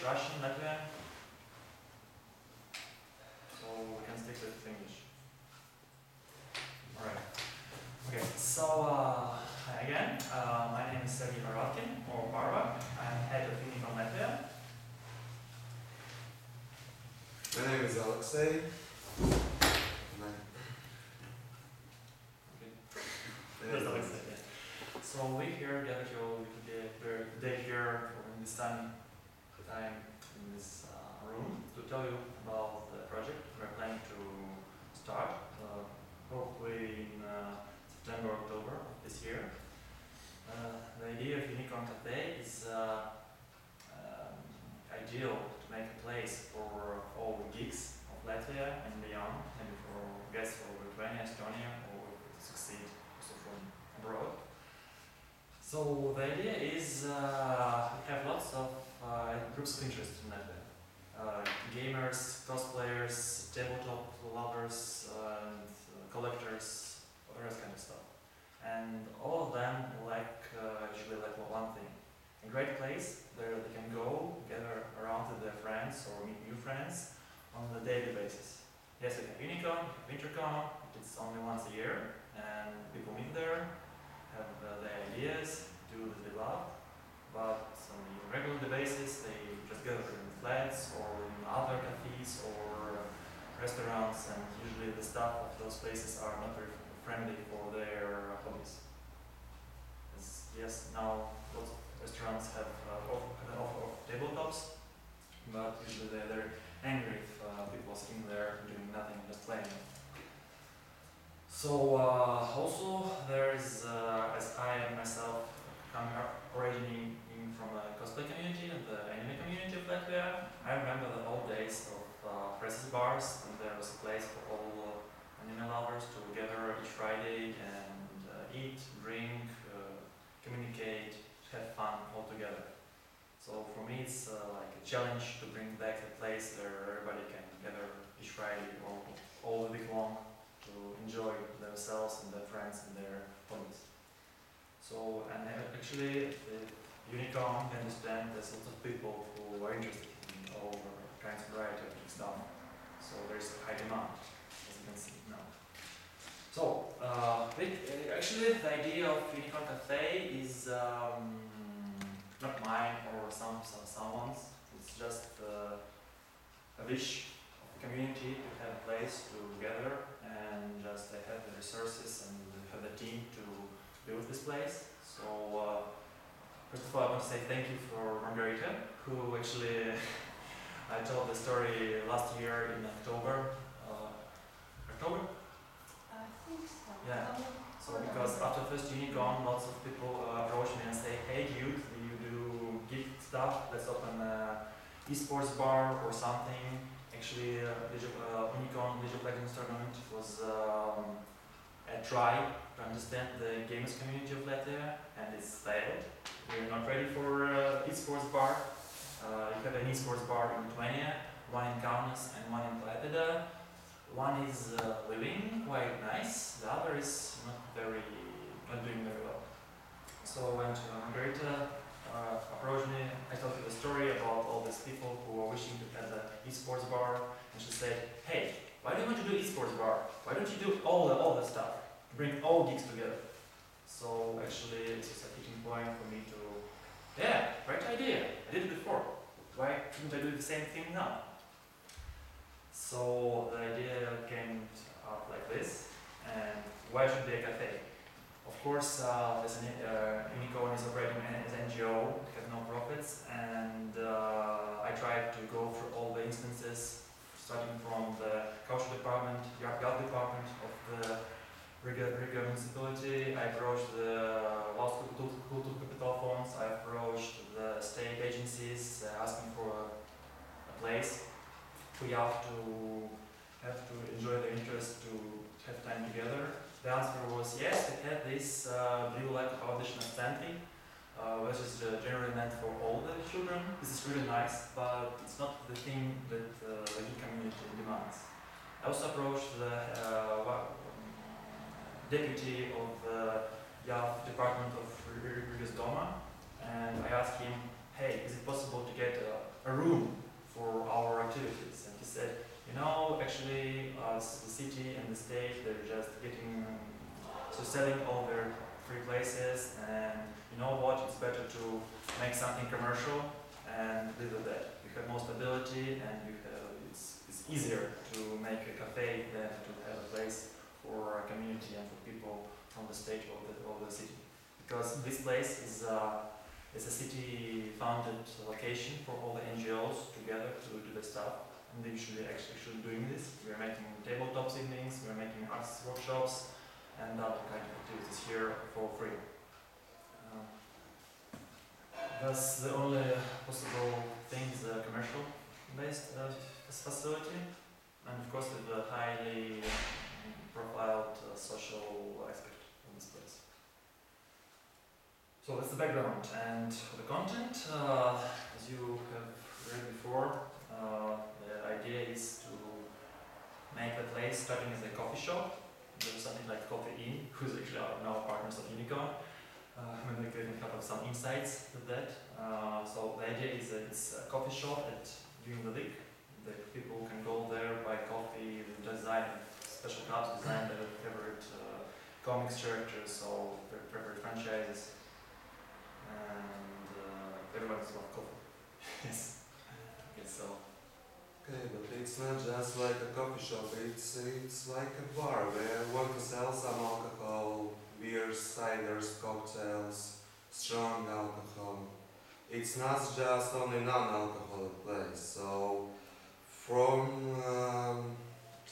English, Russian, Latvian. So we can stick with English. Alright. Okay, so hi again. My name is Sergey Varadkin, or Barba. I'm head of UniCon Cafe. My name is Alexei. Yes, Alexei, yeah. So we here gather today here in this time in this room to tell you about the project we're planning to start, hopefully in September, October of this year. The idea of UniCon Cafe is ideal to make a place for all the geeks of Latvia and beyond, maybe for guests from Lithuania, Estonia, or to succeed also from abroad. So the idea is we have lots of groups of interest in Latvia. Gamers, cosplayers, tabletop lovers, and collectors, all that kind of stuff. And all of them actually like one thing. A great place where they can go, gather around with their friends or meet new friends on a daily basis. Yes, we have UniCon, WinterCon, it's only once a year, and people meet there, have their ideas, do what they love, but on a regular basis they just gather in flats or in other cafes or restaurants, and usually the staff of those places are not very friendly for their hobbies. Yes, now lots of restaurants have an offer of tabletops, but usually they're angry if people are sitting there doing nothing, just playing. So also there's, as I am myself originating from a cosplay community and the anime community of Latvia, I remember the old days of Presses bars, and there was a place for all anime lovers to gather each Friday and eat, drink, communicate, have fun all together. So for me it's like a challenge to bring back a place where everybody can gather each Friday or all the week long to enjoy themselves and their friends and their hobbies. So, and actually the UniCon, I understand there's lots of people who are interested in all kinds of variety of stuff. So there's a high demand, as you can see now. So, actually the idea of UniCon Cafe is not mine or someone's. It's just a wish of the community to have a place to gather and just have the resources and have the team to build this place. So, first of all, I want to say thank you for Margarita, who actually I told the story last year in October. October? I think so. Yeah. So because after first UniCon, lots of people approach me and say, hey dude, you do geek stuff, let's open an esports bar or something. Actually, UniCon League of Legends tournament was a try to understand the gamers community of Latvia, and it's failed. We're not ready for esports bar. You have an esports bar in Lithuania, one in Kaunas and one in Klaipėda. One is living quite nice, the other is not doing very well. So I went to Margarita, approached me, I told her the story about all these people who are wishing to have an esports bar, and she said, hey, why do you want to do esports bar? Why don't you do all the stuff? Bring all geeks together. So actually it's just a hitting point for me to, yeah, right idea, I did it before. Why couldn't I do the same thing now? So the idea came up like this, and why should be a cafe? Of course, UniCon is operating as an NGO, have no profits, and I tried to go through all the instances, starting from the culture department, the art department of the Riga municipality. I approached the Lost Cultural Capital Funds, I approached the state agencies, asking for a place. We have to enjoy the interest to have time together. The answer was yes, we had this blue light audition assembly, which is generally meant for all the children. This is really nice, but it's not the thing that the geek community demands. I also approached the deputy of the YAF department of Rigas Doma, and I asked him, hey, is it possible to get a room actually, the city and the state, they're just getting, so selling all their free places, and you know what, it's better to make something commercial and live with that. You have more stability, and it's easier to make a cafe than to have a place for a community and for people from the state or the city. Because this place is a city-founded location for all the NGOs together to do the stuff. And they actually doing this. We are making tabletops evenings, we are making arts workshops, and other kind of activities here for free. Thus, the only possible thing is a commercial-based facility, and of course with a highly profiled social aspect of this place. So that's the background, and for the content, as you have read before, the idea is to make the place starting as a coffee shop. There's something like Coffee Inn, who's actually now partners of UniCon. Maybe we can have some insights with that. So the idea is that it's a coffee shop during the week. The people can go there, buy coffee, design special cups, design their favorite comics characters or their favorite franchises. And everyone's love coffee. Yes, I guess so. Okay, but it's not just like a coffee shop, it's like a bar where you want to sell some alcohol, beers, ciders, cocktails, strong alcohol. It's not just only non-alcoholic place, so from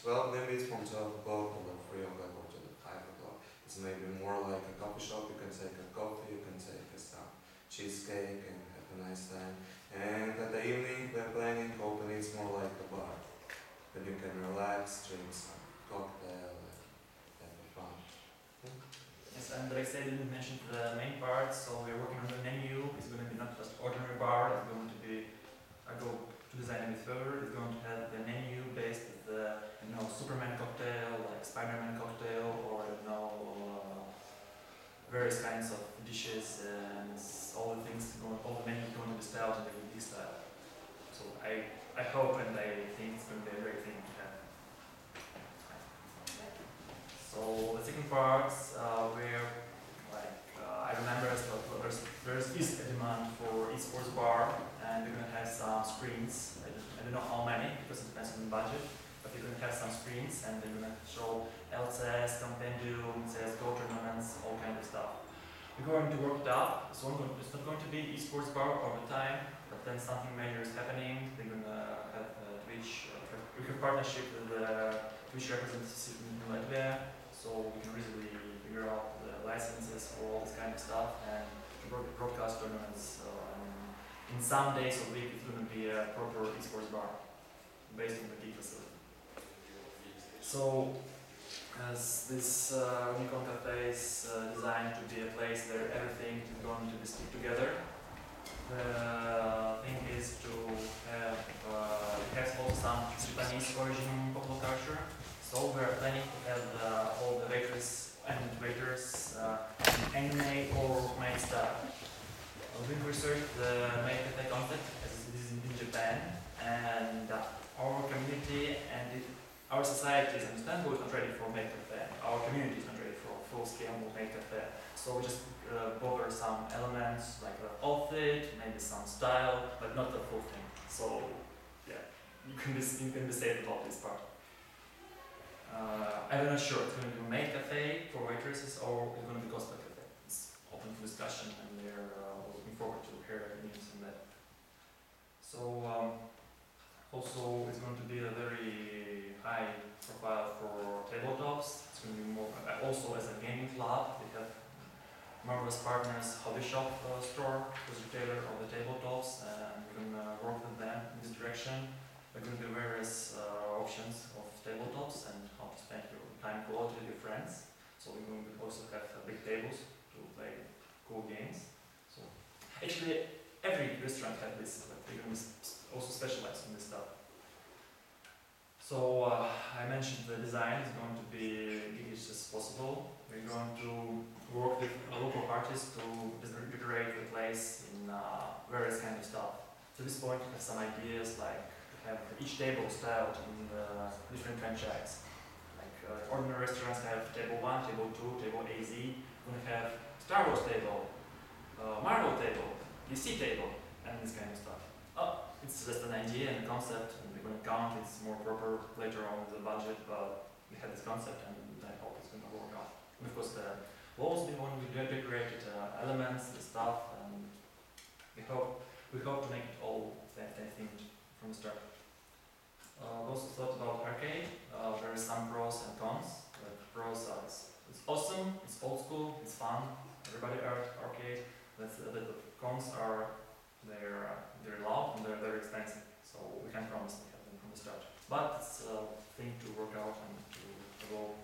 12, maybe it's from 12 o'clock to like 3 o'clock or to 5 o'clock. It's maybe more like a coffee shop, you can take a coffee, you can take some cheesecake and have a nice time. And at the evening, we're planning open, it's more like a bar. Then you can relax, drink some cocktail and have fun. Yes, and like I said, I didn't mention the main part, so we're working on the menu. It's going to be not just ordinary bar, it's going to be, I go to design a bit further, it's going to have the menu based with the, Superman cocktail, like Spider-Man cocktail, or, various kinds of dishes, and all the menu is going to be styled in the DVD style. So I hope and I think it's going to be a great thing to have. So the second part, where I remember there is a demand for esports bar, and we're going to have some screens. I don't know how many because it depends on the budget, but we're going to have some screens, and they're going to show LCS, Compendium, CSGO tournaments, all kind of stuff. We're going to work it out. It's not going to be esports bar all the time, but then something major is happening. They're going to have Twitch. We have partnership with Twitch representatives in Latvia, so we can easily figure out the licenses for all this kind of stuff and to broadcast tournaments. In some days of the week, it's going to be a proper esports bar based on the geek facility. So, as this UniCon Cafe is designed to be a place where everything is going to be stick together, the thing is to have also some Japanese origin popular culture. So we are planning to have all the waiters anime or made style. We've researched the maid cafe concept as it is in Japan, and our community and our society is understandably not ready for maid cafe. Our community is not ready for full-scale maid cafe. So we just bother some elements like the outfit, maybe some style, but not the full thing. So yeah, you can be safe about this part. I'm not sure it's going to be a maid cafe for waitresses or it's going to be cosplay cafe. It's open to discussion, and we're looking forward to hear the news on that. So also it's going to be a very high profile for tabletops. It's going to be more also as a gaming club. We have marvelous partners, Hobby Shop store, who's a retailer of the tabletops, and we're going to work with them in this direction. There are going to be various options of tabletops and how to spend your time quality with your friends. So we're going to also have big tables to play cool games. So actually, every restaurant has this, but we're going to also specialize in this stuff. So I mentioned the design is going to be as as possible. We're going to work with local artists to decorate the place in various kind of stuff. To this point, we have some ideas like have each table styled in different franchise. Like ordinary restaurants have table 1, table 2, table AZ. We're gonna have Star Wars table, Marvel table, DC table, and this kind of stuff. Oh, it's just an idea and a concept, and we're gonna count. It's more proper later on with the budget, but we have this concept, and I hope it's gonna work out. And of course, the walls we want to decorated elements, the stuff, and we hope to make it all themed from the start. We also thought about arcade. There are some pros and cons. The pros are it's awesome, it's old school, it's fun. Everybody arcade. The cons are they're loud and they're very expensive. So we can't promise to have them from the start. But it's a thing to work out and to evolve.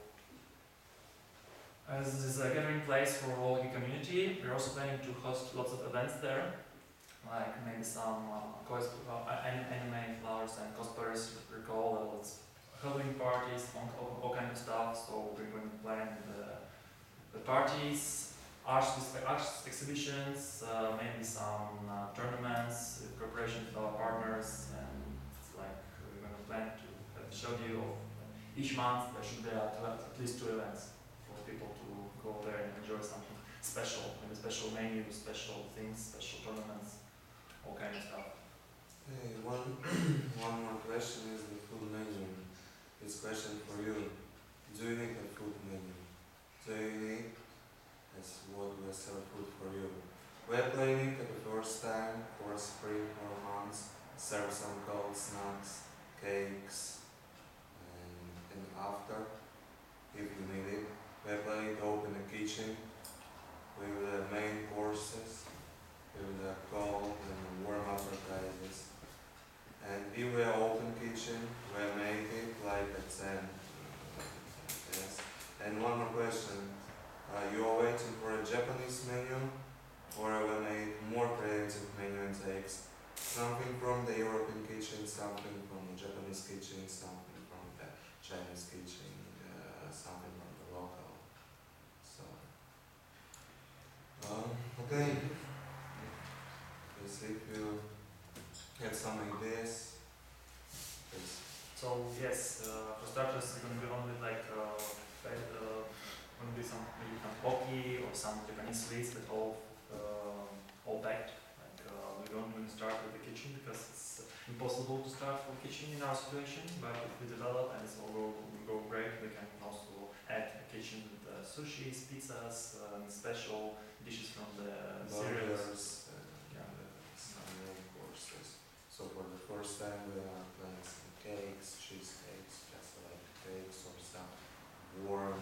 As this is a gathering place for all the community, we're also planning to host lots of events there, like maybe some anime flowers and cosplayers recall, Halloween parties, all kind of stuff. So we're going to plan the parties, arts exhibitions, maybe some tournaments, with cooperation with our partners, and it's like we're going to plan to have a show deal of each month. There should be at least 2 events for people to go there and enjoy something special, maybe special menus, special things, special tournaments, all kind of stuff. Hey, one more question is the food menu. This question for you. Do you need a food menu? Do you need as what will serve food for you? We're planning at the first time for 3-4 months, serve some cold snacks, cakes, and after, if you need it, we're planning to open a kitchen with the main courses, with the cold and warm appetizers. And if we are open kitchen, we make it like a 10. Yes. And one more question. You are waiting for a Japanese menu, or I will make more creative menu and takes something from the European kitchen, something from the Japanese kitchen, something from the Chinese kitchen, something from the local. So, okay. Yes, if you have some ideas, please. So yes, for starters, we're going to be only like going to be maybe some poke or some Japanese sweets that all packed. Like we don't want to start with the kitchen because it's impossible to start from kitchen in our situation. But if we develop and it's all go great, we can also add a kitchen with sushis, pizzas, special dishes from the cereals. Some main courses. So for the first time we are planning some cakes, cheesecakes, just like cakes or some warm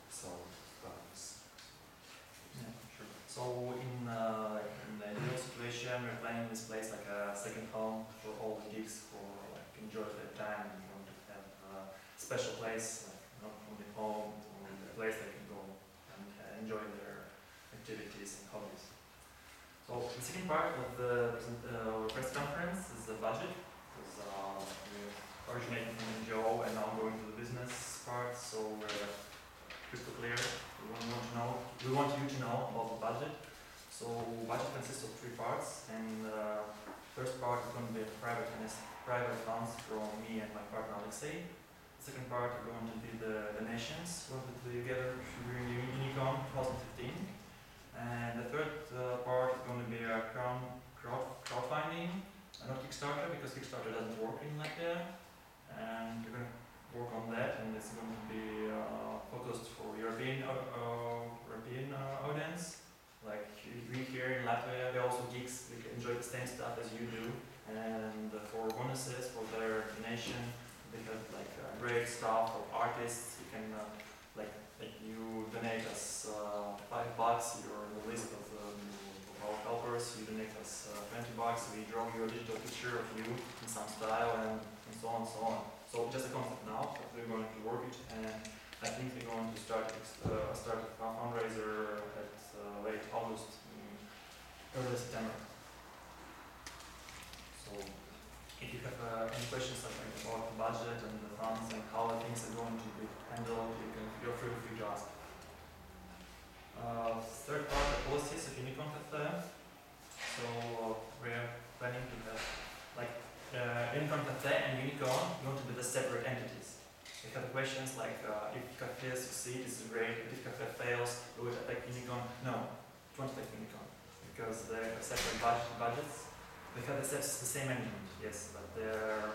salt buns. Yeah, sure. So in the ideal situation, we're planning this place like a second home for all the geeks for like enjoy their time and want to have a special place, like not only home, only a place they can go and enjoy their activities and hobbies. So the second part of the press conference is the budget, because we're originating from NGO and now going to the business part, so we're crystal clear. We want you to know about the budget. So budget consists of 3 parts, and first part is going to be private funds from me and my partner Alexei. The second part is going to be the donations that we gathered during UniCon 2015. And the third part is going to be a crowdfunding, not Kickstarter, because Kickstarter doesn't work in Latvia. And we're going to work on that, and it's going to be focused for European audience. Like we here in Latvia, we're also geeks. We can enjoy the same stuff as you do. And for bonuses for their donation, they have like great stuff of artists. You can like you donate us $5, you're on the list of our helpers, you donate us $20, we draw you a digital picture of you in some style and so on and so on. So just a concept now, but we're going to work it, and I think we're going to start a fundraiser at late August, early September. So if you have any questions about the budget and the funds and how things are going to be handled, you're free to ask. Third part, the policies of UniCon Cafe. So we're planning to have like UniCon Cafe and UniCon going to be the separate entities. We have questions like if Cafe succeeds, it's great, but if Cafe fails, will it affect UniCon? No, it won't affect UniCon because they have separate budgets. They have the same management, yes, but they're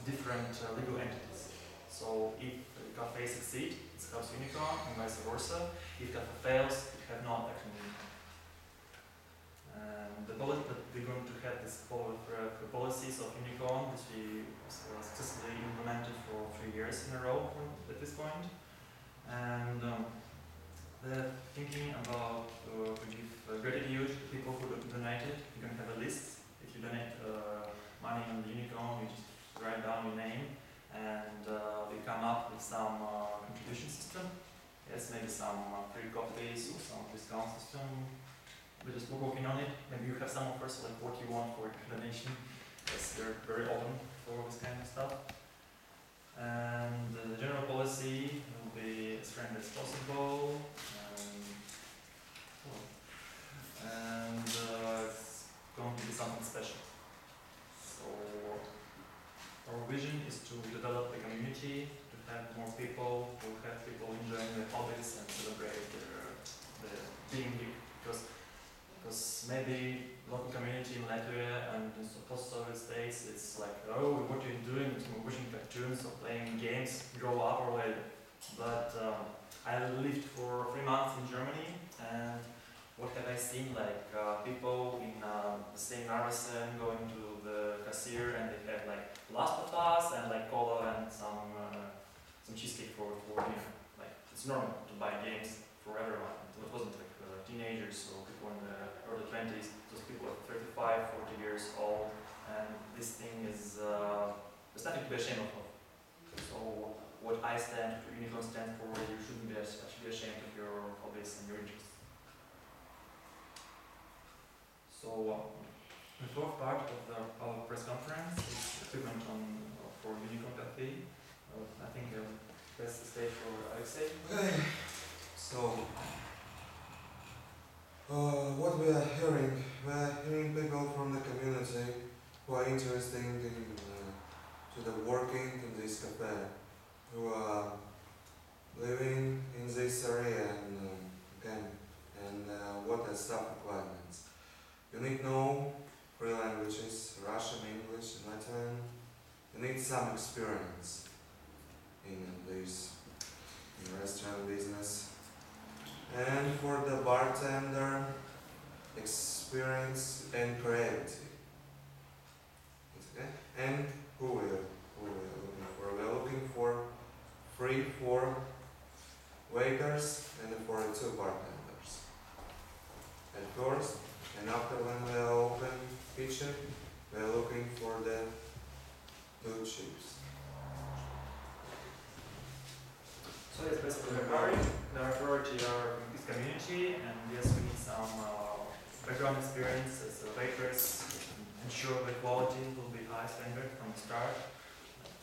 different legal entities. So if Cafe succeeds, it helps UniCon and vice versa. If Cafe fails, it has no effect on UniCon. The policy that we're going to have this policies of UniCon, which we successfully implemented for 3 years in a row at this point. And they're thinking about to give gratitude to people who donated. You're going to have a list. If you donate money on the UniCon, you just write down your name, and we come up with some contribution system. Yes, maybe some free copies or some discount system. We're just working on it. Maybe you have some offers like what you want for donation. Yes, they're very open for this kind of stuff. And the general policy will be as friendly as possible. And it's going to be something special. So our vision is to develop the community, to have more people, to have people enjoying their hobbies and celebrate their being here. Because maybe local community in Latvia and in post-Soviet states, it's like, oh, what are you doing? We're watching cartoons or playing games, grow up or later. But I lived for 3 months in Germany, and what have I seen? Like people in the same RSN going to the cashier and they have like Last of Us and like cola and some cheesecake for dinner. Like it's normal to buy games for everyone. It wasn't like teenagers or people in the early 20s. Those people are 35, 40 years old, and this thing is there's nothing to be ashamed of. So what I stand for, UniCon stand for, you shouldn't be actually ashamed of your hobbies and your interests. So the fourth part of our press conference is equipment for UniCon Cafe. I think that's the stage for Alexei. Okay, so what we are hearing people from the community who are interested in to the working in this cafe, who are living in this area and what are staff requirements. You need to know 3 languages, Russian, English, and Latvian. You need some experience in this restaurant business. And for the bartender, experience and creativity. Okay? And who we are looking for? We are looking for 4 waiters and 2 bartenders. At first, and after when we are open kitchen, we are looking for the 2 chefs. So it's basically the priority are in this community, and yes, we need some background experience as a waitress, ensure the quality will be high standard from the start.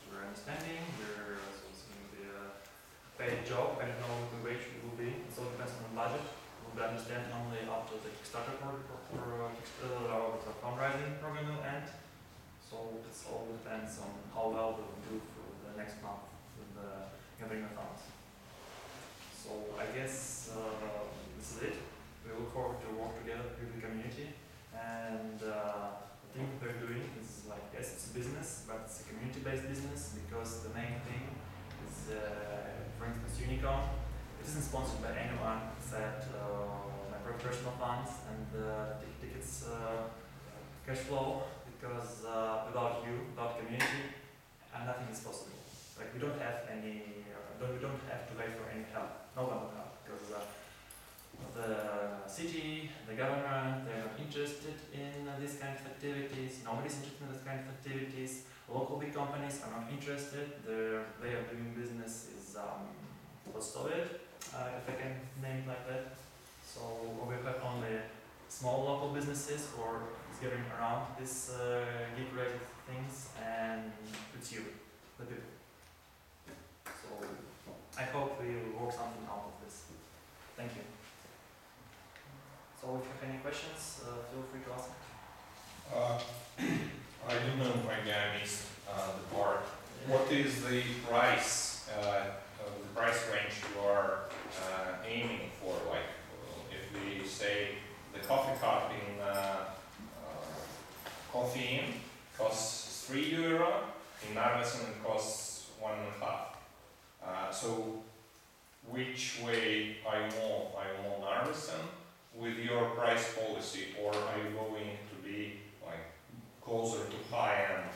We're understanding, we're also going to be a paid job. I don't know what the wage will be, it all depends on the budget. We'll be understanding only after the Kickstarter for the fundraising program will end. So it all depends on how well we will do for the next month with the gathering of funds. So I guess this is it. We look forward to work together with the community, and the thing they're doing is like, yes, it's a business, but it's a community-based business because the main thing is, for instance, UniCon. It isn't sponsored by anyone except my personal funds and the tickets cash flow, because without you, without community, nothing is possible. Like we don't have any, we don't have to wait for any help. No one will help, because the city, the government, they're not interested in these kind of activities. Nobody's interested in this kind of activities. Local big companies are not interested. Their way of doing business is post-Soviet, if I can name it like that. So we have only small local businesses who are getting around these geek-related things, and it's you, the people. So I hope we will work something out of this. Thank you. So if you have any questions, feel free to ask. I don't know, maybe I missed. is the price range you are aiming for? Like, if we say the coffee cup in Coffee Inn costs €3, in Narvesen it costs 1.5. So, which way are you more? Are you more Narvesen with your price policy, or are you going to be like closer to high end?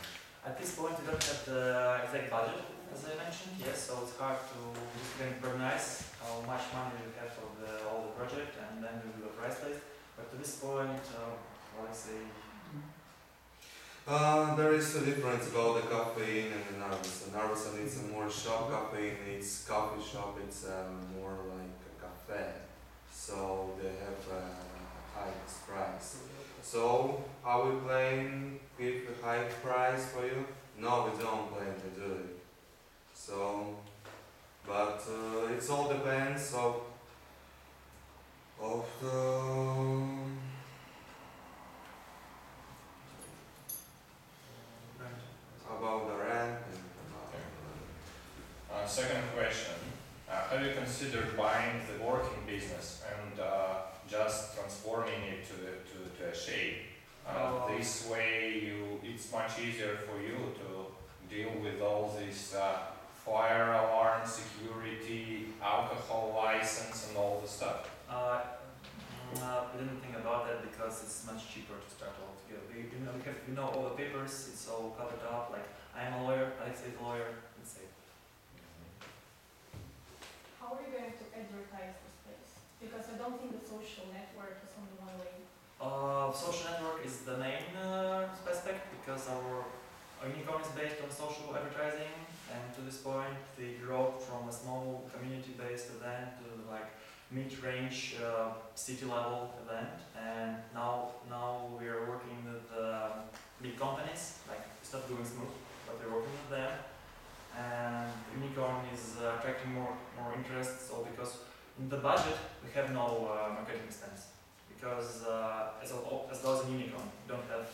At this point, we don't have the exact budget, as I mentioned, yes, so it's hard to recognize how much money we have for all the project, and then we do a price list. But to this point, well, I say. There is a difference about the cafe and the Narvesen. Narvesen it's a more shop, cafe it's coffee shop, it's more like a cafe. So they have a high price. So are we planning with a high price for you? No, we don't plan to do it. So, but it all depends of the about the rent and about Second question. Have you considered buying the working business and just transforming it to a shape? This way it's much easier for you to deal with all this fire alarm, security, alcohol license and all the stuff. We didn't think about that because it's much cheaper to start all together. We know all the papers, it's all covered up, like I'm a lawyer, Alexei is a lawyer, let's say. How are you going to advertise this place? Because I don't think the social network is only one way. Social network is the main aspect because our UniCon is based on social advertising, and to this point we grew from a small community-based event to like mid-range city-level event, and now we are working with big companies. Like it's not going smooth, but we're working with them, and UniCon is attracting more interest. So because in the budget we have no marketing expense, because as well as in UniCon we don't have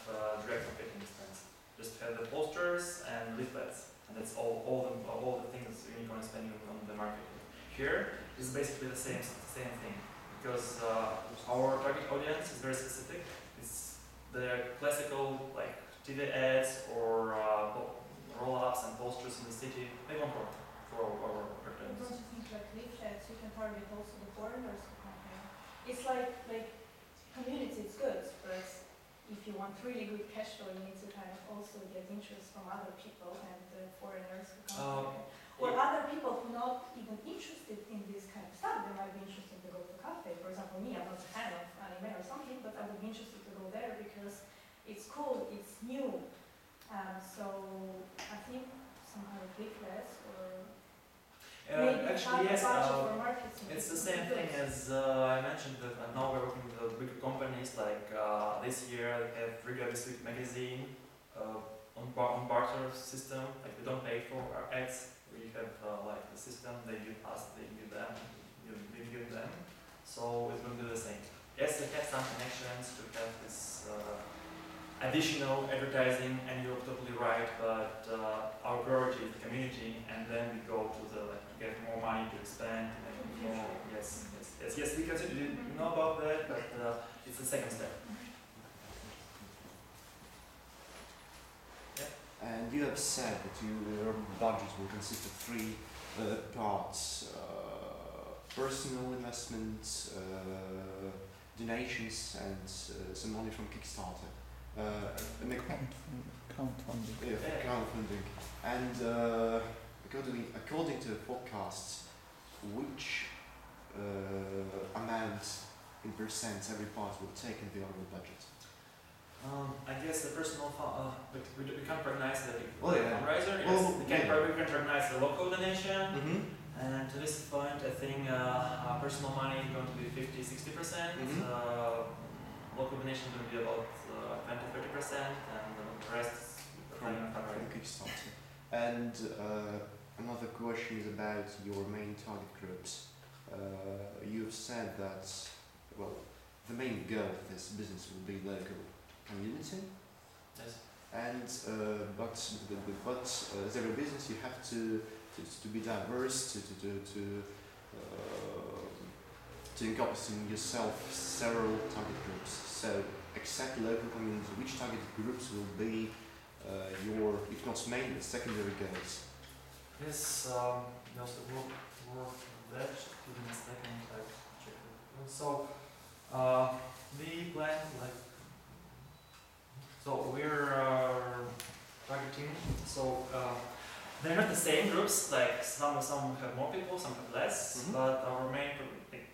direct marketing expense. Just have the posters and leaflets, and that's all the things UniCon is spending on the marketing. Here is basically the same thing, because our target audience is very specific. It's the classical like TV ads or roll-ups and posters in the city. They won't work for our But audience. don't you think like leaflets, you can target also the foreigners who come here? It's like community, it's good, but if you want really good cash flow, you need to kind of also get interest from other people and foreigners who come here. Or other people who are not even interested in this kind of stuff. They might be interested to go to a cafe. For example, me, I'm not a fan of anime or something, but I would be interested to go there because it's cool, it's new. So I think some kind of leaflets or maybe Actually, yes. budget for marketing. It's the same thing as I mentioned that now we're working with bigger companies. Like this year, we have Riga This Week magazine on barter system. Like we don't pay for our ads. We have like the system they give us, they give them, we give them. So it's going to do the same. Yes, we have some connections to have this additional advertising, and you're totally right. But our priority is the community, and then we go to the to get more money to expand. And more, yes. We consider you know about that, but it's the second step. And you have said that your budget will consist of three parts: personal investments, donations, and some money from Kickstarter. Crowdfunding. Yeah, crowdfunding. And according to the forecasts, which amount in percent every part will take in the overall budget? I guess the personal we can't recognize the fundraiser. Yes, Well, we can recognize the local donation. Mm-hmm. And to this point, I think personal money is going to be 50-60%. Local donation is going to be about 20-30%, and the rest is From Kickstarter. And another question is about your main target groups. You've said that, well, the main goal of this business will be local community. Yes. and but as every business, you have to be diverse, to encompass in yourself several target groups. So exact local community, which target groups will be your, if not main, secondary goals? Yes, there's a word for that. Give me a second, I check it. So, we plan like, so we're targeting, so they're not the same groups, like some have more people, some have less, but our main, like,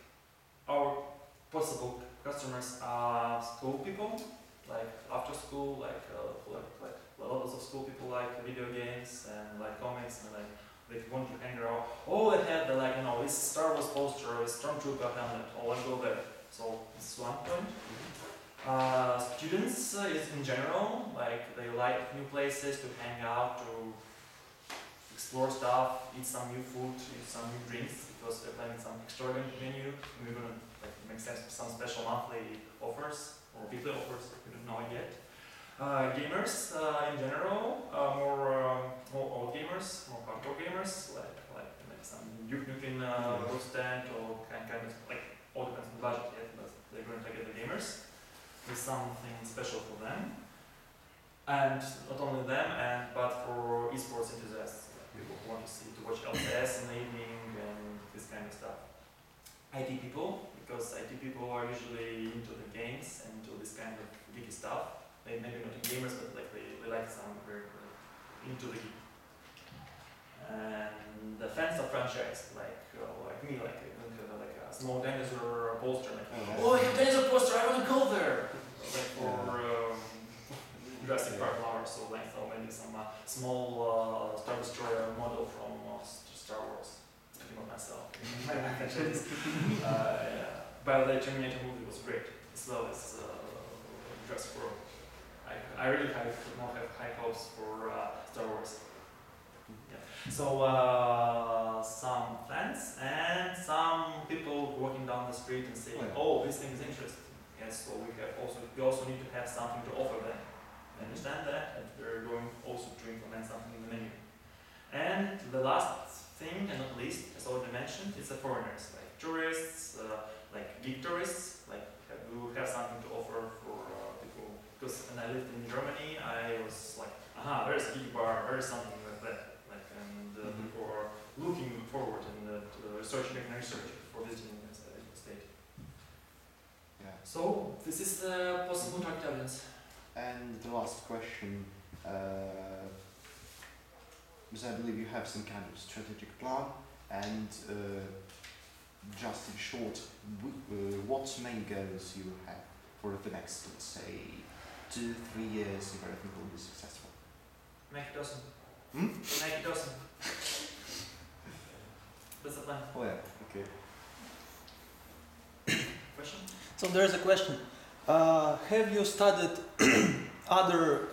our possible customers are school people, like after school, like lots of school people like video games and like comics and like they want to hang around. Oh, they had the like this Star Wars poster, this Stormtrooper helmet. Oh, I'll go there. So this is one point. Students is in general like they like new places to hang out, to explore stuff, eat some new food, eat some new drinks because they're planning some extravagant menu. And we're gonna like make some special monthly offers or weekly offers. We don't know it yet. Gamers in general, more old gamers, more hardcore gamers, like some Duke Nukem booth stand or kind of like all depends on the budget yet, but they're going to target the gamers with something special for them, and not only them, but for esports enthusiasts, like people who want to watch LCS in the evening and this kind of stuff. IT people, because IT people are usually into the games and into this kind of geeky stuff. They maybe not gamers, but like they like some very into the game. And the fans of franchise, like me, like I don't have like a small dinosaur poster, like oh, I have dinosaur poster, I want to go there. Like for Jurassic Park lovers, so like maybe some small Star Destroyer model from Star Wars. Speaking of myself, by the way, Terminator movie was great, as well as Jurassic World. I really have high hopes for Star Wars. Yeah. So some fans and some people walking down the street and saying, "Oh, this thing is interesting." Yes. So we also need to have something to offer them. They understand that, and we're going also to implement something in the menu. And the last thing, and not least, as already mentioned, is the foreigners, like tourists, like geek tourists, like who have something to offer for people. Because when I lived in Germany, I was like, aha, there's a geek bar, there's something like that. Like, and people are looking forward and making research for visiting the state. Yeah. So, this is the possible target audience. And the last question, because I believe you have some kind of strategic plan, and just in short, what main goals you have for the next, let's say, 2-3 years if everything will be successful? Make it awesome. Hmm? Make it awesome. That's the plan. Oh yeah, okay. Question? So there's a question. Have you studied other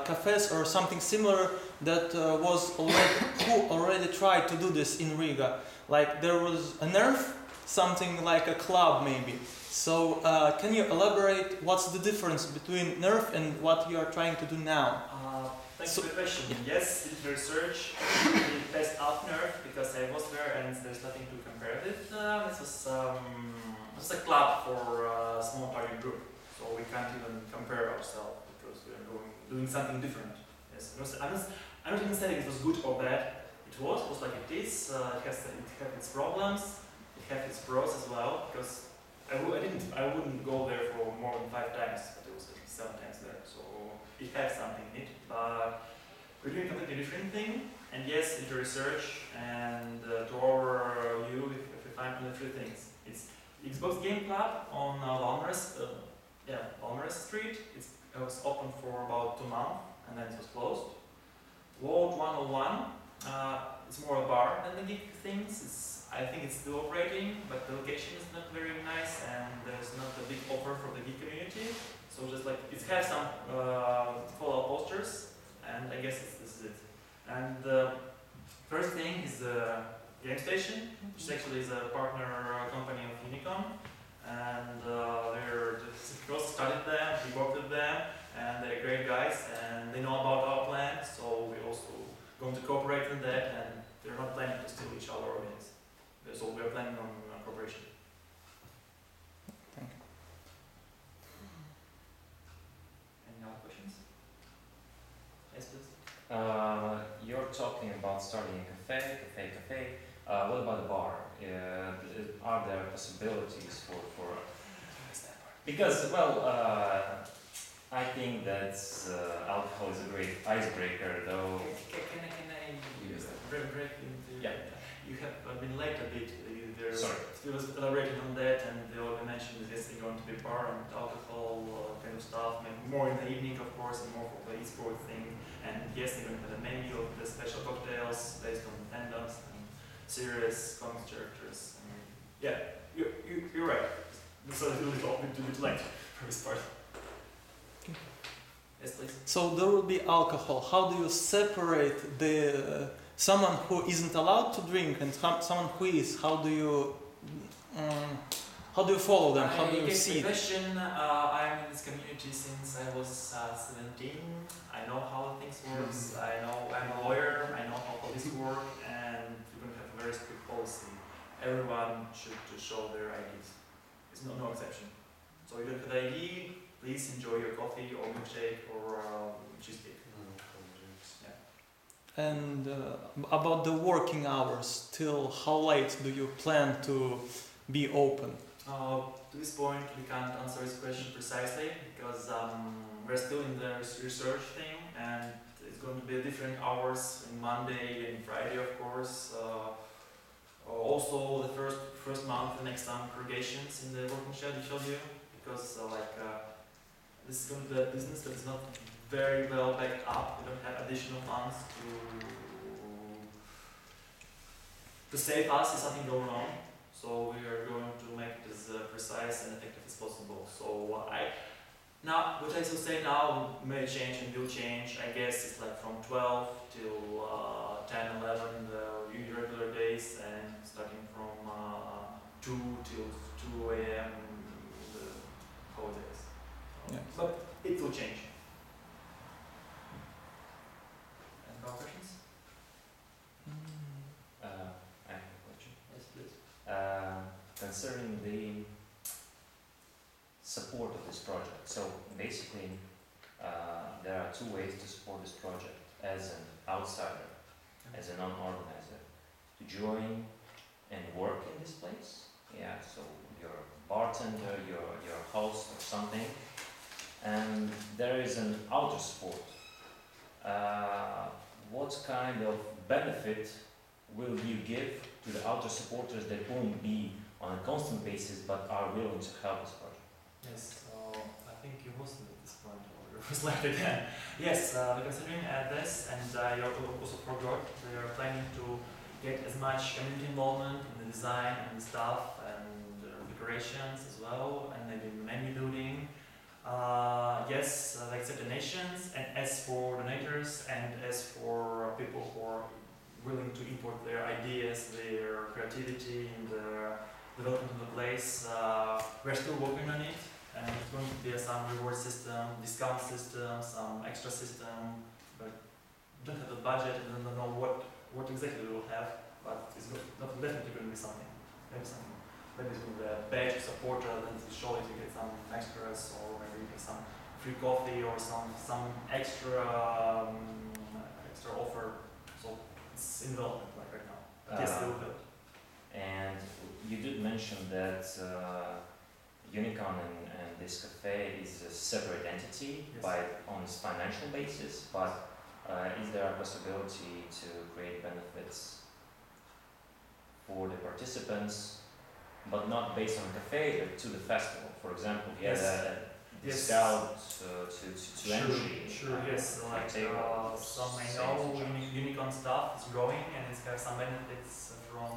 cafes or something similar that who already tried to do this in Riga? Like there was a Nerf, something like a club maybe. So can you elaborate what's the difference between Nerf and what you are trying to do now? Thanks for the question. Yes, did research. We test out Nerf because I was there and there's nothing to compare with. This was a club for a small target group, so we can't even compare ourselves because we are doing something different. Yes, I'm not even saying it was good or bad. It was like it is. It had its problems. It had its pros as well because I wouldn't go there for more than 5 times, but it was 7 times there. So it has something in it, but we're doing a completely different thing. And yes, into research and to our view, if we find only 3 things. It's Xbox Game Club on Valmores Street. It was open for about 2 months and then it was closed. World 101. It's more a bar than the geek things. I think it's still operating, but the location is not very nice and there's not a big offer for the geek community. So just like it has some follow-up posters, and I guess this is it. And the first thing is the Game Station, which actually is a partner company of UniCon, and they're just girls studied them, we worked with them, and they're great guys, and they know about our plan, so we also going to cooperate in that, and they're not planning to steal each other audience. So we're planning on cooperation. Thank you. Any other questions? Yes, please. You're talking about starting a cafe. What about a bar? Are there possibilities for? Because I think that alcohol is a great icebreaker, though. Can I Use that. break into? Yeah. You have been late a bit. There Sorry. still elaborating on that, and they already mentioned that yes, they're going to be bar and alcohol kind of stuff, maybe more in the evening, of course, and more for the e-sport thing. And yes, they're going to have a menu of the special cocktails based on attendance and serious comic characters. And yeah, you're right. So it's a little bit late for this part. Yes, please. So there will be alcohol. How do you separate the someone who isn't allowed to drink and someone who is? How do you follow them? How do you see the it? question? I'm in this community since I was 17. I know how things work. I know I'm a lawyer. I know how police work, and we're going to have a very strict policy. Everyone should show their IDs. It's no exception. So you don't have the ID. Please enjoy your coffee or milkshake or cheesecake. And about the working hours, till how late do you plan to be open? To this point, we can't answer this question precisely because we're still in the research thing, and it's going to be different hours in Monday and Friday, of course. Also, the first month, the next some corrugations in the working schedule, because this is going to be a business that is not very well backed up. We don't have additional funds to save us if something goes wrong. So we are going to make it as precise and effective as possible. So what I still say now may change and will change. I guess it's like from 12 till 10, 11 in the regular days, and starting from 2 till 2 a.m. in the holidays. Yeah. But it will change. Any more questions? I have a question. Yes, please. Concerning the support of this project. So basically, there are two ways to support this project: as an outsider, as a non-organizer, to join and work in this place. Yeah, so you're a bartender, you're a host or something, and there is an outer support. What kind of benefit will you give to the outer supporters that won't be on a constant basis but are willing to help this project? Yes, so I think you wasn't at this point, or you was left again. Yes, we're considering this, and you also forgot we are planning to get as much community involvement in the design and the stuff and decorations as well, and maybe menu building. Yes, like the donations, and as for donators and as for people who are willing to import their ideas, their creativity, and their development of the place, we're still working on it, and it's going to be some reward system, discount system, some extra system, but we don't have the budget and don't know what exactly we will have, but it's definitely going to be something. Maybe it's going to be a badge of supporter, then to show it you get some extras, or maybe you get some free coffee or some extra offer. So it's in development right now. But yes, they will build. And you did mention that UniCon and this cafe is a separate entity Yes. on its financial basis, but is there a possibility to create benefits for the participants, but not based on cafe, but to the festival? For example, you had a discount to entry. Sure, yes. Like table, some I same know feature. UniCon stuff is growing, and it's got some benefits from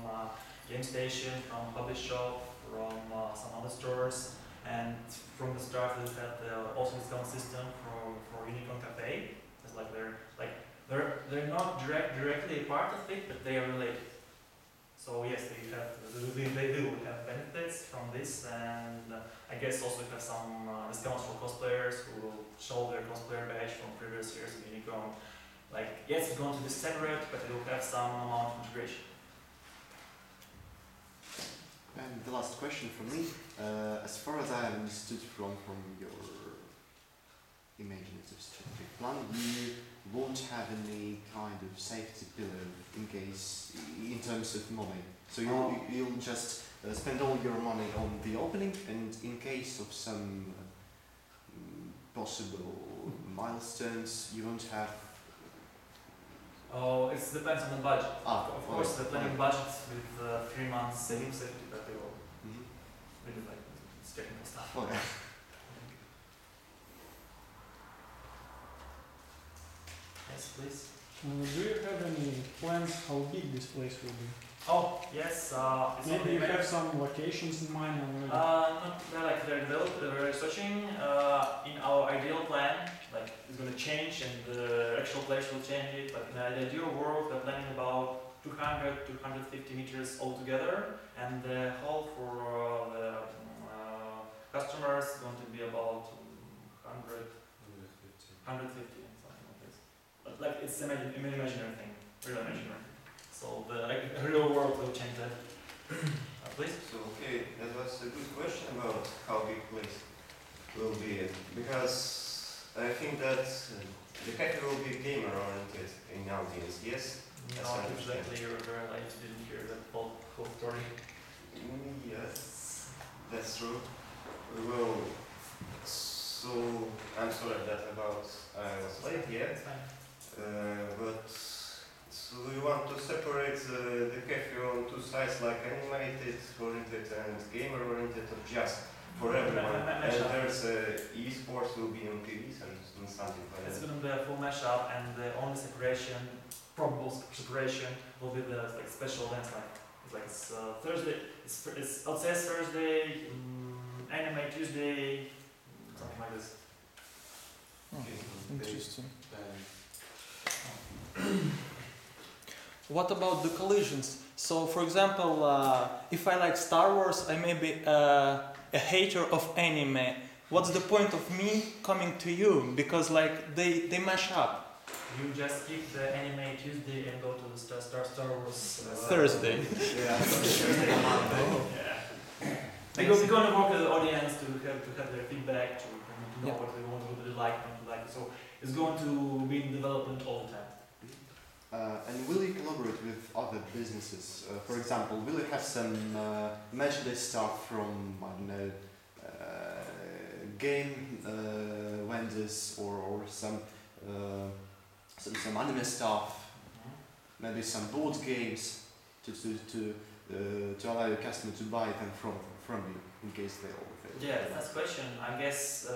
game station, from publish shop, from some other stores, and from the start we had also discount system for UniCon Cafe. It's like they're not directly a part of it, but they are related. So yes, they will have benefits from this, and I guess also have some discounts for cosplayers who will show their cosplayer badge from previous years of UniCon. Like, yes, it's going to be separate, but it will have some amount of integration. And the last question from me, as far as I understood from your imaginative strategic plan, you won't have any kind of safety pillar in case, in terms of money. So you'll just spend all your money on the opening, and in case of some possible milestones, you won't have. Oh, it depends on the budget. Of course, okay. the planning budget with 3 months safety, but they will Mhm. really like it's technical stuff. Okay. Yes, please. Do you have any plans how big this place will be? Oh, yes. It's Maybe you already have some locations in mind already? not like they're researching. In our ideal plan, like it's going to change and the actual place will change it. But in the ideal world, we're planning about 200 to 150 meters altogether, and the hall for the customers is going to be about 100, 150 and something like this. But like it's an imaginary thing, real imaginary. So the real world will change that. Please. So okay, that was a good question about how big place will be, because I think that the cafe will be gamer oriented in audience, yes? Yes, I Not understand. exactly, you're very late, didn't hear the whole story. Yes, that's true. Well, so I'm sorry that about I was late, yeah. It's fine. But so we want to separate the cafe on two sides, like animated oriented and gamer oriented, or just for everyone. And there's esports will be on TVs and something like It's that. going to be a full mashup, and the only separation, probable separation, will be the like special events like it's Thursday. It's outside Thursday, anime Tuesday, something like this. Interesting. What about the collisions? So, for example, if I like Star Wars, I may be a hater of anime. What's the point of me coming to you? Because like they mash up. You just keep the anime Tuesday and go to the Star Wars Thursday. Yeah. Because we're going to work with the audience to have their feedback, to know Yeah. what they want, what they like, what they like. So it's going to be in development all the time. And will you collaborate with other businesses? For example, will you have some match-day stuff from, I don't know, game vendors or some anime stuff, maybe some board games to allow your customer to buy them from you in case they all fail? Yeah, that's the question. I guess,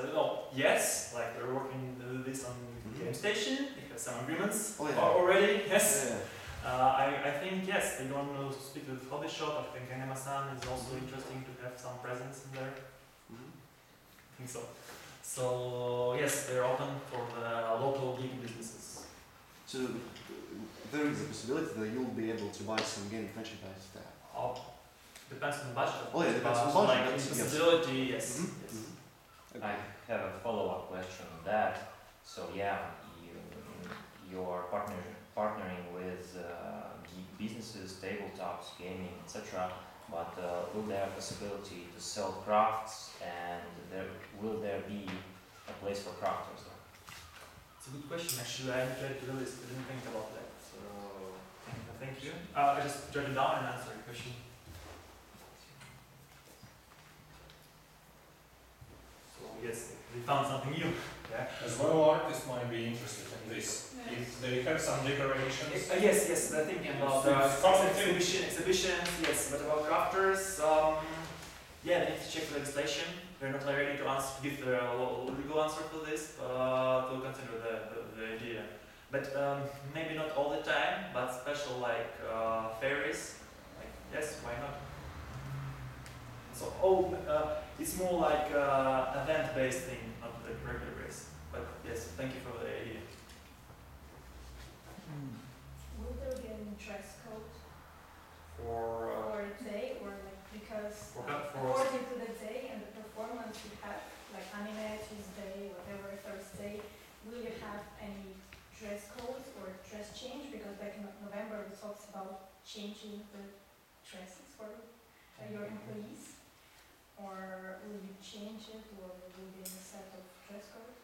yes, like we're working this on Game Station, we have some agreements already, yes. I think, yes, they don't know to speak with Hobby Shop. I think Anima-san is also interesting to have some presence in there. I think so. So, yes, they're open for the local geek businesses. So there is a possibility that you'll be able to buy some game merchandise there. Depends on the budget. Depends on the budget. Like possibility, yes. I have a follow-up question on that. So yeah, you're partnering with geek businesses, tabletops, gaming, etc. But will there be a possibility to sell crafts, and will there be a place for crafters there? It's a good question. Actually, I tried to do this. I didn't think about that. So thank you. I just jot it down and answer your question. So yes, we found something new. Yeah. As well, artists might be interested in this. If they have some decorations. Yes, they're thinking about exhibitions, yes, but about crafters, yeah, they need to check the legislation. They're not ready to give the legal answer for this, to consider the idea. But maybe not all the time, but special like fairies, like yes, why not? So it's more like event-based thing, not like regular based. But yes, thank you for the idea. Will there be any dress code? For changing the dresses for your employees? Or will you change it, or will there be a set of dress code?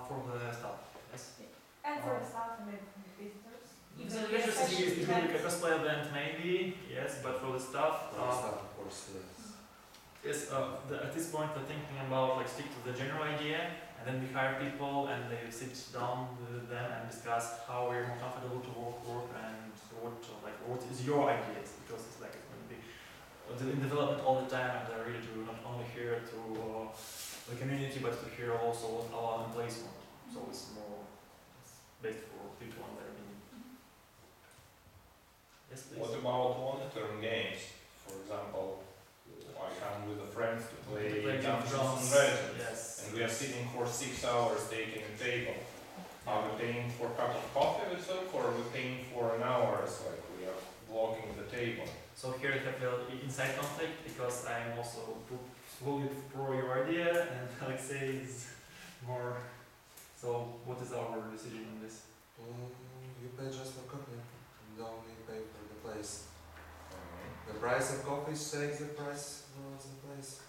For the staff, yes. And for the staff and maybe for the visitors? If So there is a special it will be like a event. cosplay event maybe, yes, but for the staff, For the staff, of course, yes. yes, at this point we're thinking about like stick to the general idea, and then we hire people and they sit down with them and discuss how we're more comfortable to work and what is your ideas, because it's like it's going to be in development all the time, and they're really to not only hear to the community but to hear also what our employees want. So it's more based for people on their opinion. Yes, please. What about long-term games? For example, I come with a friend to play Dungeons and Dragons, Yes. and we are sitting for 6 hours taking a table. Are we paying for a cup of coffee with them, or are we paying for an hour? It's like we are blocking the table. So here we have an inside conflict, because I'm also fully pro your idea and Alexei is more. So what is our decision on this? You pay just for coffee, you don't need pay for the place. The price of coffee saves the price of the place.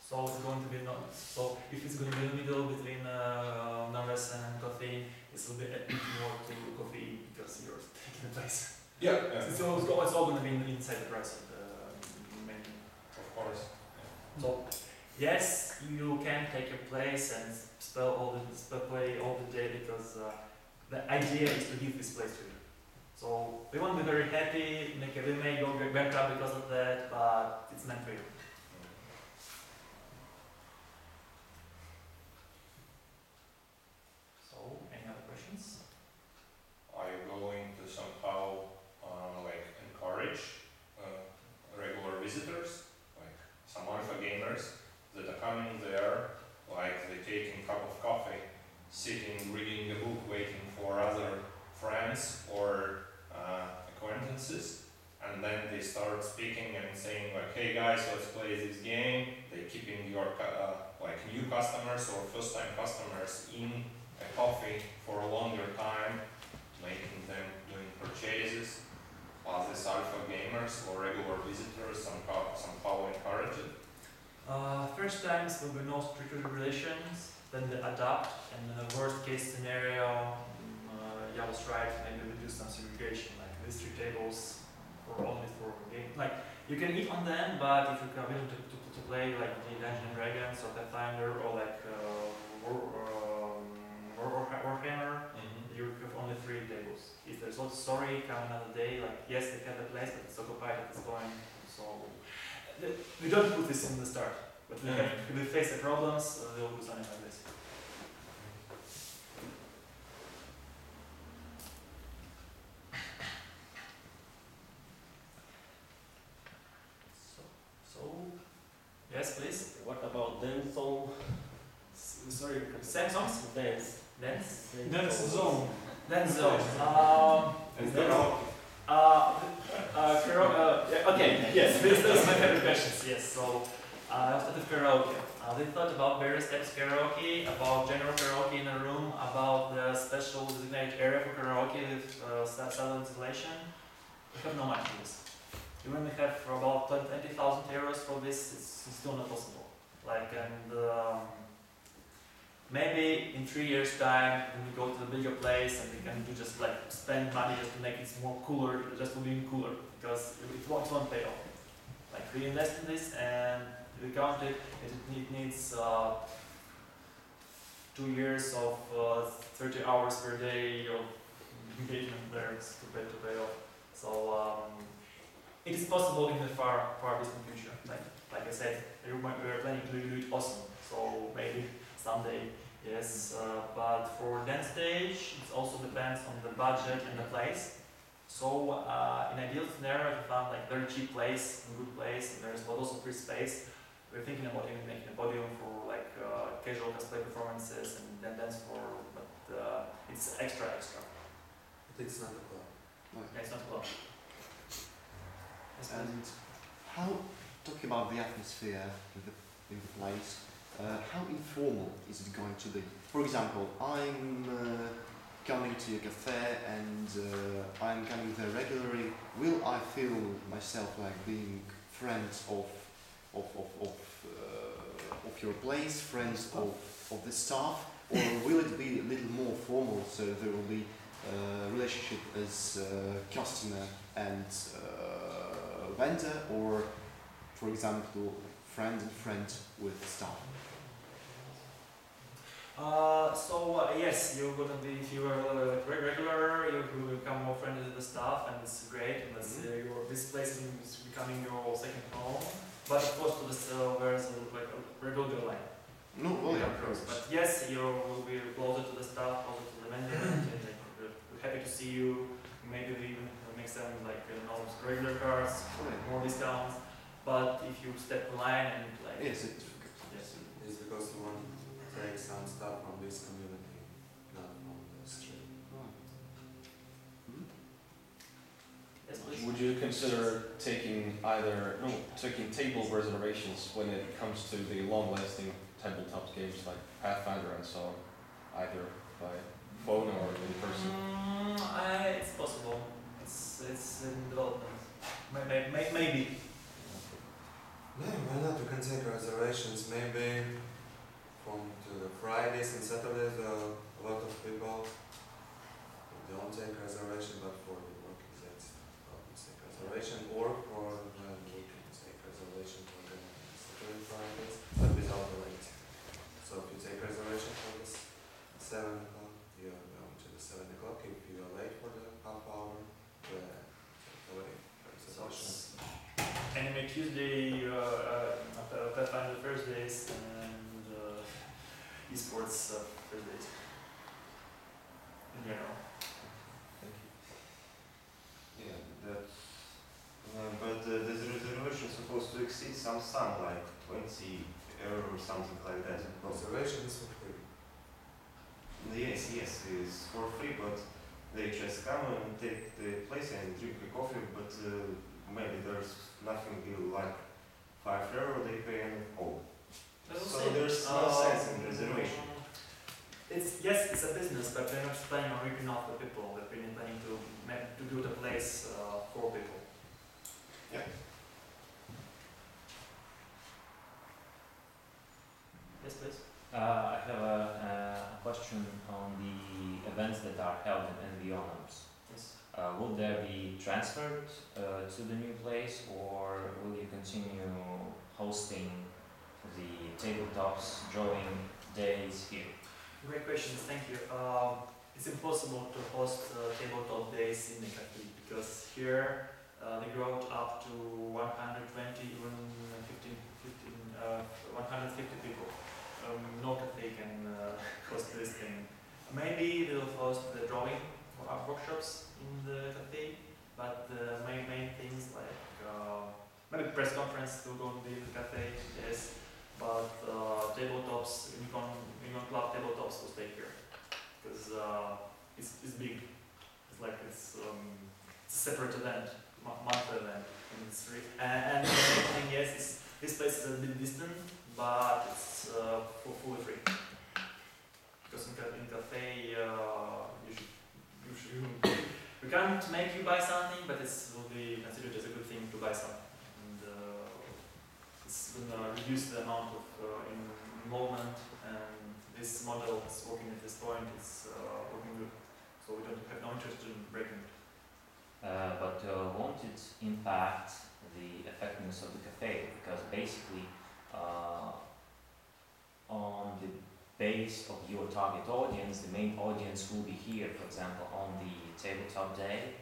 So it's going to be not. So if it's going to be in the middle between Norris and coffee, it will be a bit more to coffee because you're taking the place. Yeah, It's all going to be inside the price of the menu. of course. So yes, you can take your place and play all the day, because the idea is to give this place to you. So we won't be very happy. We may go bankrupt because of that, but it's meant for you. So any other questions? Are you going to somehow like encourage regular visitors, like some alpha gamers that are coming there, like they taking a cup of coffee, sitting, reading a book, waiting for other friends or acquaintances, and then they start speaking and saying like, hey guys, let's play this game. They keeping your like new customers or first time customers in a coffee for a longer time, making them doing purchases. Are these alpha gamers or regular visitors somehow encourage it? First times will be no strict regulations, then they adapt, and in the worst case scenario, yeah, was right, maybe we do some segregation, like these 3 tables for only for game. Like you can eat on them, but if you're willing to play like the Dungeons and Dragons or Pathfinder or like Warhammer, you have only 3 tables. If there's lots of story, come another day. Like yes, they have the place, but it's occupied at this point. So we don't put this in the start, but if we face the problems, we'll do something like this. So yes, please. What about dance zone? Sorry, same songs. Dance. Dance. Dance zone. Dance zone. And karaoke. Okay, yes, these are my favorite questions. Yes, so I started with karaoke. They thought about various types of karaoke, about general karaoke in a room, about the special designated area for karaoke with silent installation. We have no money for this. Even we have for about 20,000 euros for this, it's still not possible. Like, and maybe in 3 years' time, when we go to a bigger place and we can do just like spend money just to make it more cooler, just to be cooler, because it won't pay off. Like we invest in this and we count it, it needs 2 years of 30 hours per day of engagement there to pay off. So it is possible in the far distant future. Like I said, we are planning to do it awesome. So maybe someday, yes. But for dance stage, it also depends on the budget and the place. So in ideal scenario, if we found like very cheap place, a good place, and there's also free space, we're thinking about even making a podium for like casual cosplay performances and then dance for, but it's extra. But it's not a club. Yeah, it's not a lot. And how, talking about the atmosphere in the place, how informal is it going to be? For example, I'm coming to your cafe and I'm coming there regularly, will I feel myself like being friends of your place, friends of the staff, or will it be a little more formal, so there will be relationship as customer and vendor, or for example friend and friend with staff? Yes, you're gonna be, if you are regular, you will become more friendly with the staff, and it's great. And this place is becoming your second home. But of course, to the there's like a regular line. No, well, yeah, of But course. yes, you will be closer to the staff, closer to the management, and we're happy to see you. Maybe we even make some like regular cards, more discounts. But if you step in line and like Yes, it's yes. It's because you want to take some stuff from this community, not from the street. Yes, please. Would you consider taking taking table reservations when it comes to the long-lasting tabletop games like Pathfinder and so on, either by phone or in person? It's possible. It's in development. Maybe. Yeah, why not? We can take reservations. Maybe from the Fridays and Saturdays, a lot of people don't take reservation, but for the working days, take reservation, or for when we can take reservation for the Saturday, Fridays, but without the late. So if you take reservation for this 7 o'clock, you are going to the 7 o'clock. If you are late for the half hour, take away reservation. Anime Tuesday, Pathfinder Thursdays, and esports Thursdays. In general. Yeah, that's. But this reservation is supposed to exceed some sum, like 20 euro or something like that. Reservation is for free. Yes, it's for free, but they just come and take the place and drink the coffee, but maybe there's nothing like 5 euro they pay and all. So there's no sense in reservation. It's a business, but we're not planning on ripping off the people. We're planning to do the place for people. Yeah. Yes, please. I have a question on the events that are held in environs. Yes. Will there be transferred to the new place, or will you continue hosting the tabletops drawing days here? Great questions, thank you. It's impossible to host tabletop days in the cafe because here they grow up to 120, even 150 people. No cafe can host this thing. Maybe they'll host the drawing or art workshops in the cafe, but the main things like maybe press conference will go to the cafe, yes. But tabletops, UniCon Club tabletops will stay here because it's big. It's like it's a separate event, monthly event, and it's free. And the main thing, yes, is this place is a bit distant, but it's fully free. Because in cafe, we can't make you buy something, but it will be considered as a good thing to buy something. It's going to reduce the amount of involvement, and this model is working at this point. It's working good, so we don't have no interest in breaking it. But won't it impact the effectiveness of the cafe? Because basically, on the base of your target audience, the main audience will be here, for example, on the tabletop day,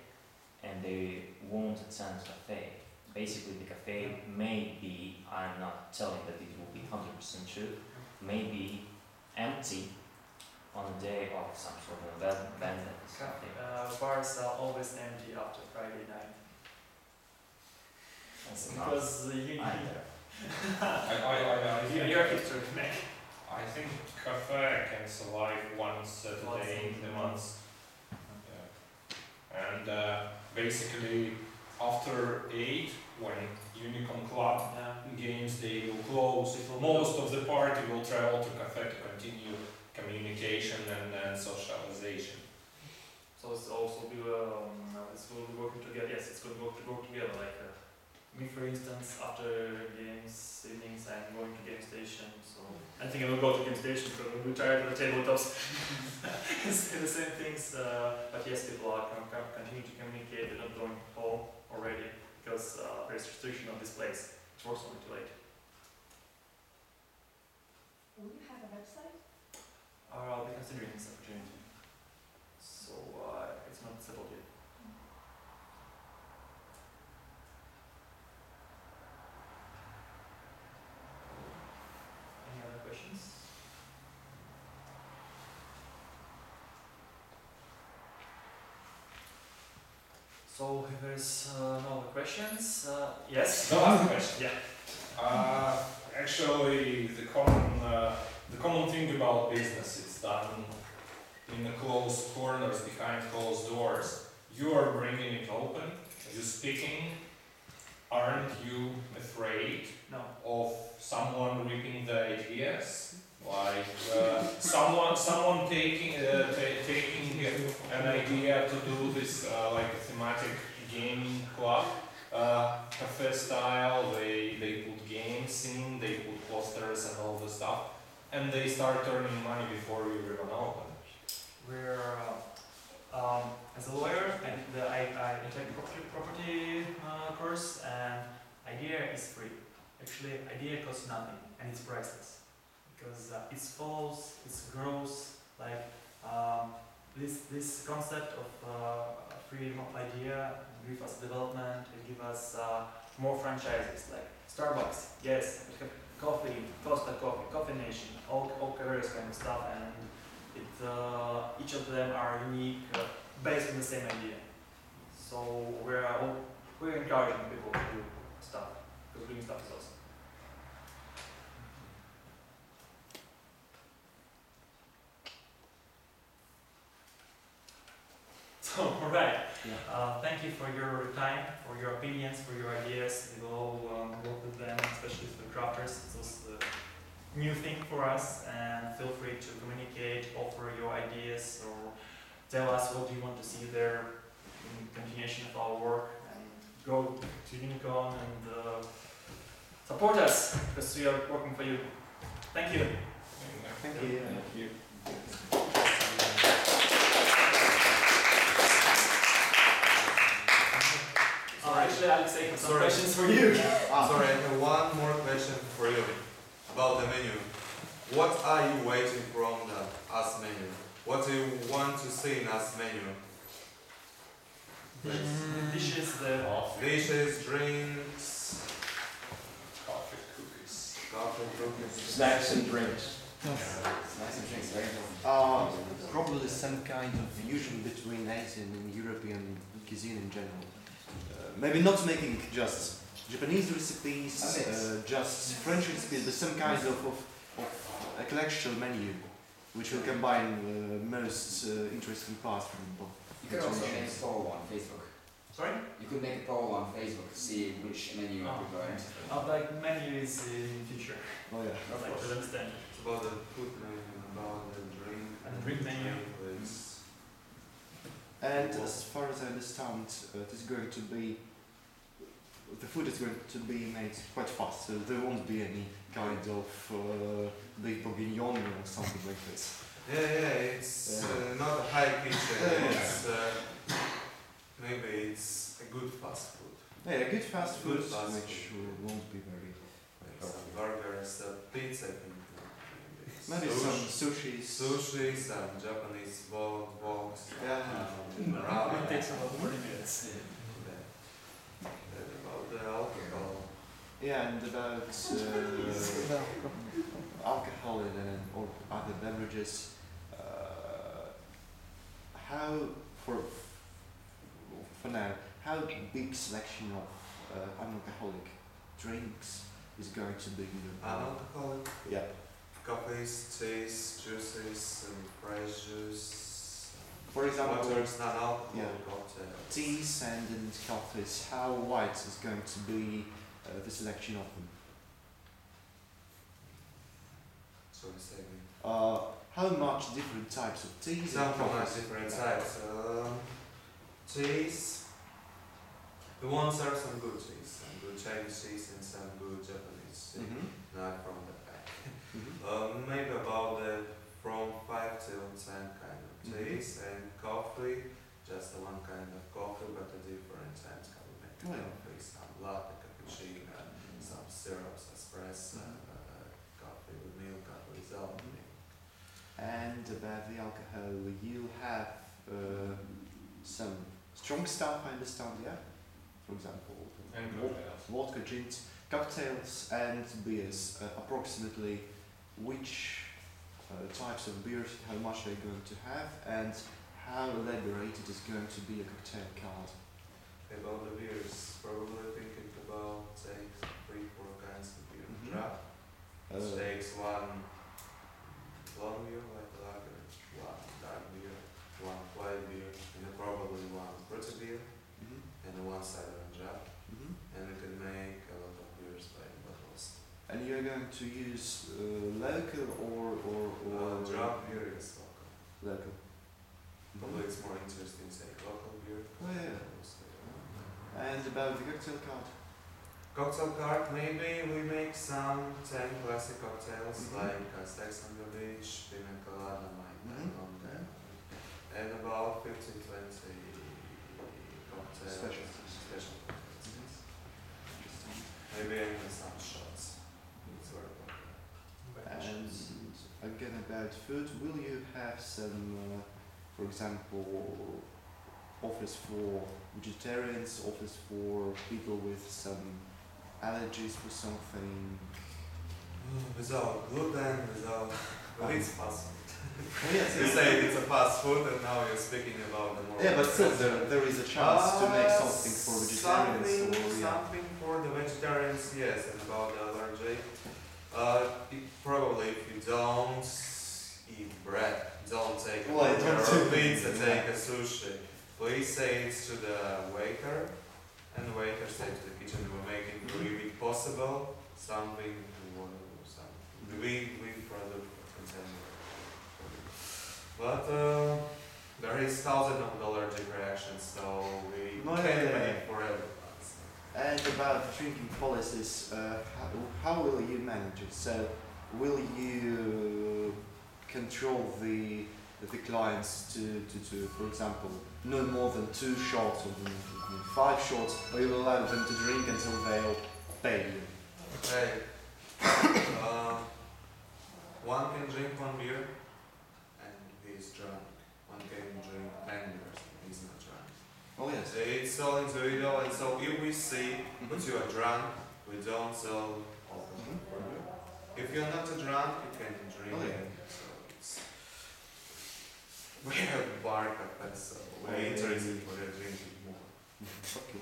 and they won't attend cafe. Basically, the cafe may be, I'm not telling that it will be 100% true, may be empty on a day of some sort of event that is happening. Bars are always empty after Friday night. That's Because either. you're a hipster, man. I think cafe can survive one Saturday in the month. Yeah. And basically after 8, when UniCon Club games they will close, most of the party will travel to cafe to continue communication and socialization. could go together. Like me, for instance, after games evenings, I'm going to game station. So I think I will go to game station because I'm tired of the tabletops. It's the same things. But yes, people are continue to communicate. They're not going home already because there's restriction on this place. It works only too late. Will you have a website? I'll be considering this opportunity. So it's not settled yet. Any other questions? So if there's no other questions, yes? The last question. Yeah. Actually, the common thing about business, it's done in the closed corners, behind closed doors. You are bringing it open. You're speaking. Aren't you afraid No. of someone reaping the ideas? Like someone taking an idea to do this like a thematic gaming club, cafe style. They put games in, they put posters and all the stuff, and they start earning money before you even open. We're as a lawyer, I take property course, and idea is free. Actually, idea costs nothing, and it's priceless because it follows, it grows. Like this concept of freedom of idea give us development, it give us more franchises like Starbucks. Yes, we have coffee, Costa Coffee, Coffee Nation, all various kind of stuff, and each of them are unique, based on the same idea. So we're encouraging people to do stuff, because doing stuff is awesome. So, alright. Yeah. Thank you for your time, for your opinions, for your ideas. We will all work with them, especially for the crafters. It's also a new thing for us, and feel free to communicate, offer your ideas, or tell us what you want to see there in continuation of our work, and go to UniCon and support us, because we are working for you. Thank you. Thank you. Thank you. Actually, Alexei has some Sorry. questions for you. Sorry, I have one more question for you about the menu. What are you waiting from the us menu? What do you want to see in us menu? Dishes, Dishes, drinks, Coffee, cookies. coffee, cookies. Snacks and drinks. Probably some kind of fusion between Asian and European cuisine in general. Maybe not making just Japanese recipes, just French recipes, but some kind of eclectic menu, which will combine most interesting parts from both. You could also make a poll on Facebook. Sorry? You could make a poll on Facebook to see which menu you prefer. Like menu is in future. Oh yeah. I'd like to understand. It's about the food menu, about the drink. And drink menu. It's And as far as I understand, it is going to be, the food is going to be made quite fast, so there won't be any kind of big bourguignon or something like this. yeah, it's not a high kitchen. It's maybe it's a good fast food. Yeah, good fast food, Good fast which food. won't be very. Like some burgers, pizza, I think. Maybe some sushis. Sushi, some Japanese woks. Yeah. Ramen. It takes about 40 minutes. Yeah. And about the alcohol. Yeah, and about alcohol and or other beverages. How for now? How big selection of unalcoholic drinks is going to be in the Alcoholic. Yeah. Coffees, teas, juices, and fresh juice. For example, Waters, non-alcoholic yeah. cocktails. teas and coffees. How wide is going to be the selection of them? So we say How much different types of teas and some from coffees? different types. Teas, We want to serve some good cheese, some good Chinese cheese and some good Japanese cheese, not from the pack. Maybe about from 5 till 10 kind of cheese and coffee, just one kind of coffee, but a different times how we make coffee, some latte, cappuccino, some syrups, espresso, coffee with milk, coffee without milk. And about the alcohol, you have some strong stuff, I understand, yeah? For example, And cocktails. vodka, gins, cocktails and beers. Approximately which types of beers, how much are you going to have, and how elaborated is going to be a cocktail card? About the beers, probably thinking about takes 3-4 kinds of beer. Draft takes one long beer like lager, one dark beer, one white beer, and probably one fruity beer, and one cider and draft. And we can make a lot of beers by bottles. And you're going to use local or Draft beer is local. local? Probably it's more interesting to take local beer. Oh yeah. And about the cocktail card? Cocktail card, maybe we make some 10 classic cocktails like Sex on the Beach, Pina Colada, and about 15-20 cocktails. Special cocktails. Maybe even some shots. It's very popular. And again about food, will you have some, for example, offers for vegetarians, offers for people with some allergies for something? Without gluten, without... it's fast food. Oh, yes, You say it's a fast food and now you're speaking about the more... Yeah, but still there is a chance to make something for vegetarians Something for the vegetarians, yes, and about the allergy. Probably if you don't eat bread, don't take a pizza, take a sushi. Please say it to the waiter, and the waiter says to the kitchen we're making really possible something we product container. But there is thousands of allergic reactions, so we can't make for everyone. And about drinking policies, how will you manage it? So, will you control the clients to, for example, no more than 2 shots or 5 shots, or you will allow them to drink until they'll pay you? Okay. One can drink 1 beer and he's drunk. One can drink 10 beers and he's not drunk. Oh yes. It's all individual, and so if we see that you are drunk, we don't sell alcohol for you. If you're not a drunk, you can drink it. So it's we have bar cafe, so we're interested for drinking more. Okay.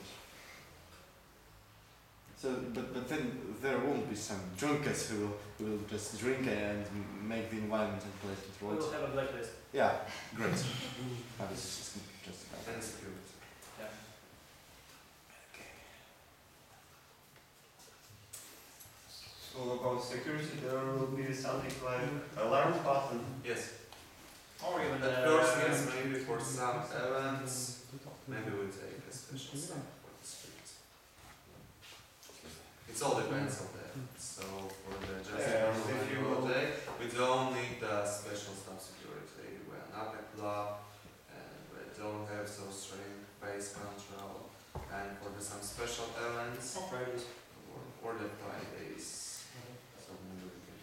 So, but then there won't be some drunkards who will just drink and make the environment unpleasant, right? We'll have a blacklist. Yeah, great. I was just about And security. Yeah. So about security, there will be something like alarm button. Yes. Or even At first, yes, maybe for some events, maybe we take a special sign for the street. It all depends on that. So for the just if you will day, we don't need the special staff security. We are not a club, and we don't have so strict face control. And for some special events, or the Fridays, so maybe we can.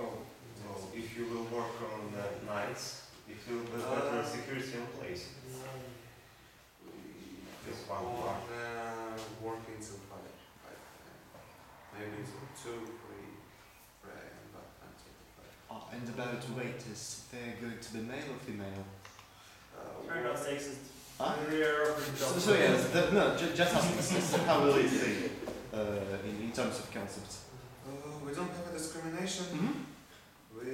Oh, well, if you will work on nights, it will be better security in place. This one part. Working till 5 maybe till 2, 3, but until 5. And about waiters, they're going to be male or female? Very not sexist. Huh? Career, So yes, just asking this, how will it be in terms of concepts? We don't have a discrimination. We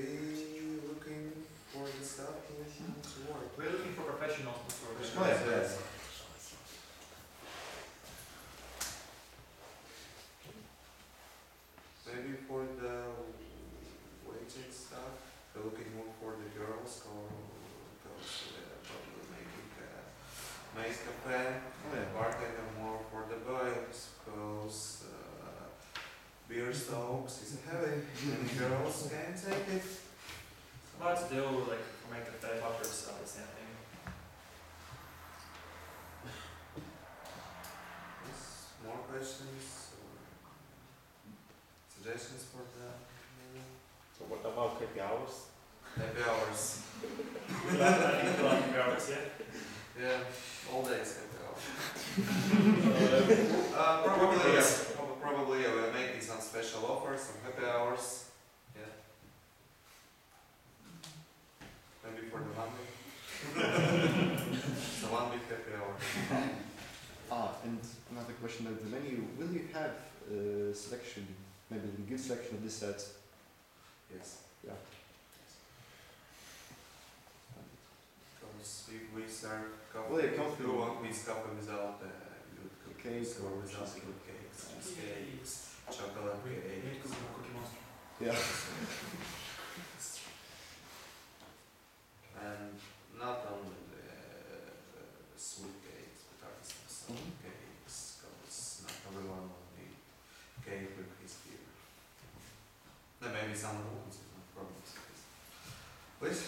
looking for the staff to work. We're looking for professionals before we Oh, yes. Maybe for the waiting staff, we're looking more for the girls or girls probably making nice cafe, bartender more for the boys. soaps is heavy, and girls can take it. What to do, like, for make the butter yourself, the same thing. Yes, more questions or suggestions for the So what about happy hours? happy hours? I think we'll have hours, yeah? Yeah, all days happy hours. Probably, yeah. Probably, yeah, we're making some special offers, some happy hours. Yeah. Maybe for the Monday. So 1 week happy hour. And another question of the menu, will you have selection, maybe a good selection of desserts? Yes. Yeah. Because we serve coffee. Well, yeah, coffee. If you want with coffee without good cookies Cake or or without cheesecake. good cakes, cheesecakes, chocolate cakes. Yeah. And not only the sweet cakes, but also some cakes, because not everyone will need cake with his beer. There may be some rules, no problems. Please.